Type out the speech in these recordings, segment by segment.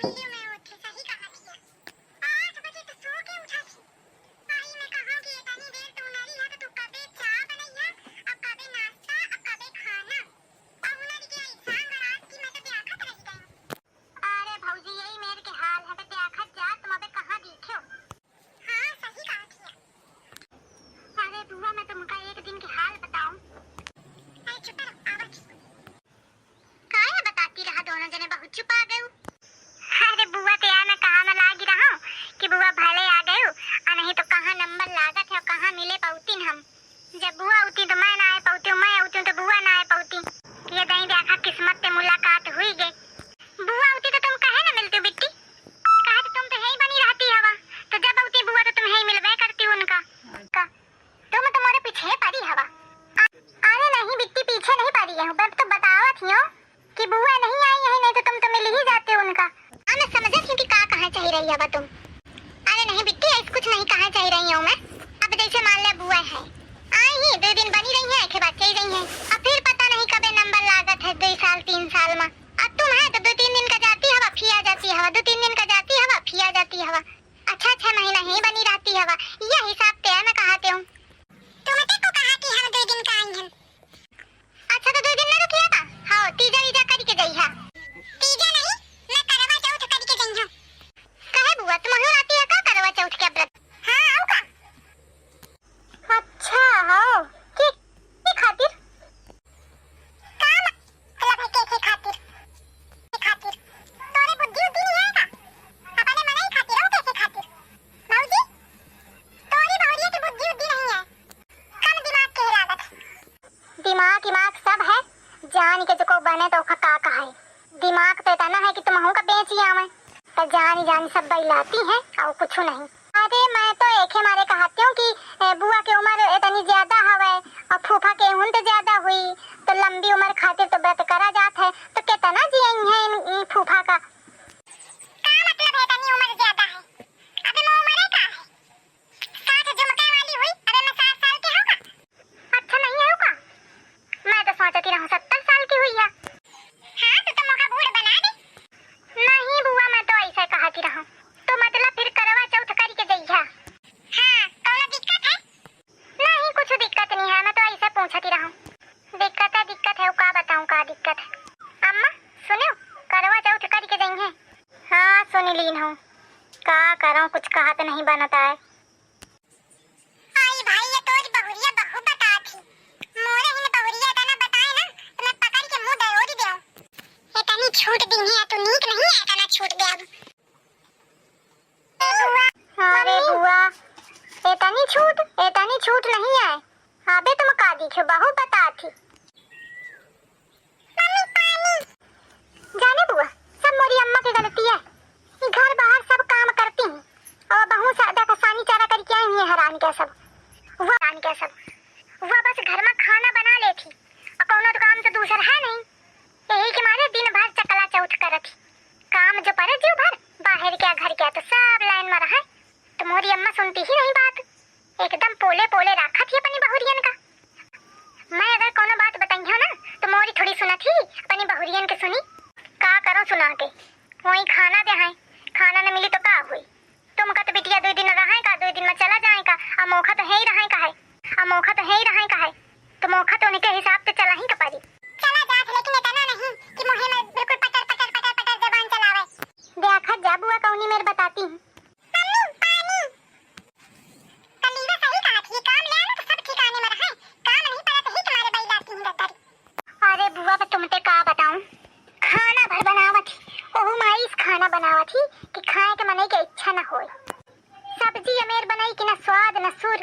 Video में वो थे, सही कहा थी। 8 बजे तो सो के उठा थी। आई मैं कहा कि इतनी देर तू नरी है तो तू कबे चाय बनैया, अब कबे नाश्ता, अब कबे खाना। अब उन्हें के सांग रात की मैं तो देखत रह गई। अरे भौजी यही मेरे के हाल है, तो देखत जा तुम अबे कहां दिखे हो। हां सही कहा थी। अरे बुआ मैं तुमका एक दिन के हाल बताऊं। अरे चुप रहो आवत। काहे बताती रहा, दोनों जने बहुत छुपा गए। अरे बुआ तो यार मैं कहा मैं लागी रहा हूं कि बुआ भले आ गए हो, और नहीं तो कहां नंबर लागत है और कहां मिले पौतीन हम। जब बुआ होती तो मैं ना आए पौती, मैं होती तो बुआ ना आए पौती। ये दही देखा किस्मत से मुलाकात हुई गई। बुआ होती तो तुम कहे ना मिलती बिट्टी, कहा तो तुम तो यही बनी रहती हवा, तो जब होती बुआ तो तुम यही मिलवे करती उनका का। तुम तुम्हारे पीछे पड़ी हवा। अरे नहीं बिट्टी पीछे नहीं पड़ी है, मैं तो बतावत ही हूं कि बुआ नहीं आई है, नहीं तो तुम तो मिल ही जाते उनका। मैं समझा थी कि का कहां चाहिए रही हवा तुम। अरे नहीं बिट्टी ऐसे कुछ नहीं कहां चाहिए रही हूं मैं। अब जैसे मान ले बुआ है आई ही 2 दिन बनी रही है, के बाद चली रही है, अब फिर पता नहीं कबे नंबर लागत है 2 साल 3 साल में। अब तुम है तो 2-3 दिन का जाती हवा फिर आ जाती हवा, 2-3 दिन का जाती हवा फिर आ जाती हवा। अच्छा 6 महीना ही बनी रहती हवा, यह हिसाब ते मैं कहाते हूं। तुम तो को कहा कि हम 2 दिन का आई हैं। अच्छा तो 2 दिन ना रुकिया था। हां तीजा वीजा करके गई है। तीजा नहीं मैं करवा चौथ करके गई हूं। कहे बुआ तुम हो आती है का करवा चौथ के व्रत। हां आओ का। अच्छा हो की खातिर काम मतलब है के खातिर खातिर तोरे बुद्धि उद्धि नहीं है का, अपने मन ही खातिर हो कैसे खातिर। मौजी तोरी बहुरिया की बुद्धि उद्धि नहीं है, कम दिमाग के लागत। दिमाग दिमाग सब है, जान के जो को बने तो का है। दिमाग तो इतना है कि तुम हो का बेची आवे तो जानी जानी सब बैलाती है और कुछ नहीं। अरे मैं तो एक ही मारे कहती हूँ कि बुआ की उम्र इतनी ज्यादा हवे और फूफा के उम्र तो ज्यादा हुई, तो लंबी उम्र खातिर तो व्रत करा जात है, तो कितना जियेंगे है इन फूफा का मतलब है इतनी उम्र ज्यादा है। अबे मैं उम्र का है 60 झुमके वाली हुई, अबे मैं 60 साल की हूँ का। अच्छा नहीं है का, मैं तो सोचती रहूं 70 साल की हुई है। हाँ तो तुम का बूढ़ बना दे। नहीं बुआ मैं तो ऐसा कहती रहूं, तो मतलब फिर करवा चौथ करके जइहा। हां कौन दिक्कत है। नहीं कुछ दिक्कत नहीं है, मैं तो ऐसे पूछती रहूं। दिक्कत है का बताऊं का दिक्कत है। अम्मा सुनो करवा चौथ करके जइहे। हां सुन लीन हूं, का करूं कुछ कहा तो नहीं बनता है। आई भाई ये तोज बहुरिया बहु बता थी, मोरे हिन बहुरिया तना बताए ना तो मैं पकड़ के मुंह दरोड़ देऊं। इतनी छूट दी है तो नीक नहीं है, इतना छूट दे अब। अरे बुआ इतनी छूट नहीं है। अबे तुम का दिखे बहु बता थी। मम्मी पानी जाने बुआ सब मोरी अम्मा की गलती है, घर बाहर सब काम करती हैं और बहू सादा का सानी चारा करके आई है हरान के सब। वह बस घर में खाना बना लेती और कोनो तो काम से दूसर है नहीं, यही के मारे दिन भर चकला चौथ करत। काम जो पर जीव भर बाहर क्या घर क्या तो सब लाइन में रहा, तो मोरी अम्मा सुनती ही नहीं बात, एकदम पोले पोले रखा थी अपनी बहुरियन का। मैं अगर कोनो बात बताई हो ना तो मोरी थोड़ी सुना थी, अपनी बहुरियन के सुनी का करो सुना के वही खाना दे है, खाना न मिली तो का हुई। तुम का तो बिटिया 2 दिन रहे का 2 दिन में चला जाए का, और मौका तो है ही रहे का है, तो मौका तो उनके हिसाब से चला ही का पारी। चला जात लेकिन इतना नहीं कि मुहे में बिल्कुल पटर जबान चलावे। देखा जा बुआ कौनी मेरे बताती हूं। मम्मी पानी कलीवा सही कहा थी, काम ले आना तो सब ठिकाने में रहे, काम नहीं पड़ा तो ही तुम्हारे बैलाती हैं दत्तारी। अरे बुआ मैं तुमते का बताऊं, खाना भर बनावा थी ओहू माईस खाना बनावा थी कि खाए के मने के इच्छा ना होए। सब्जी अमेर बनाई कि ना स्वाद ना सुर।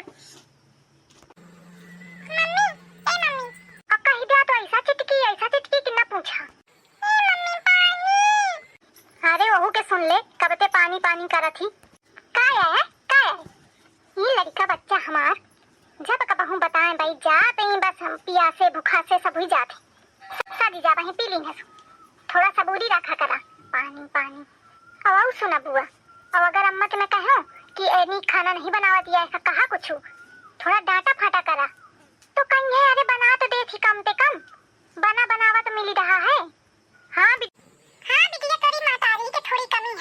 मम्मी अक्का ही दिया तो ऐसा चिटकी कि ना पूछा। मम्मी पानी। अरे ओहू के सुन ले कबते पानी पानी करा थी। का है ये लड़का बच्चा हमार जब कबहू बताएं भाई जाते ही बस हम पियासे भूखा से सब हुई जाते सादी जा वहीं पी ली, थोड़ा सबूरी रखा करा पानी। अब सुना बुआ, अब अगर अम्मा के मैं कहूं कि ऐनी खाना नहीं बनावा दिया ऐसा कहा कुछ थोड़ा डांटा फाटा करा तो कहीं अरे बना तो दे थी कम से कम, बनावा तो मिल रहा है। हाँ बिटिया थोड़ी मातारी के थोड़ी कमी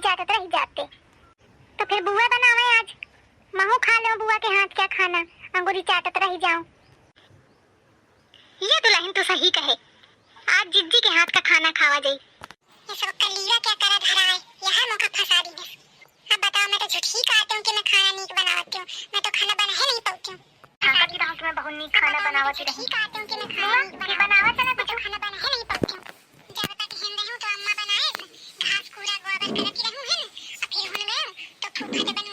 चाटत रही जाते। तो फिर बुआ बनावे आज, महू खा लो बुआ के हाथ क्या खाना, अंगूरी चाटत रही जाऊं। ये दुल्हन तो सही कहे, आज जिज्जी के हाथ का खाना खावा जाई। ये सब कलीरा क्या करा धरा है, यह मौका फंसा दी है। अब बताओ, मैं तो झूठ ही कहती हूँ कि मैं खाना नीक बनावती हूँ, मैं तो खाना बना ही नहीं पाती हूँ। हाँ की रहूं कि मैं बहुत नीक खाना बनावती रही। कहती हूँ कि मैं खाना नीक बनावत ना, कुछ खाना बना ही नहीं पाती हूँ। जब तक हिंद रहूं तो अम्मा बनाए, घास कूड़ा गोबर करती रहूं है ना, और फिर हुन गए तो फूफा से बनवा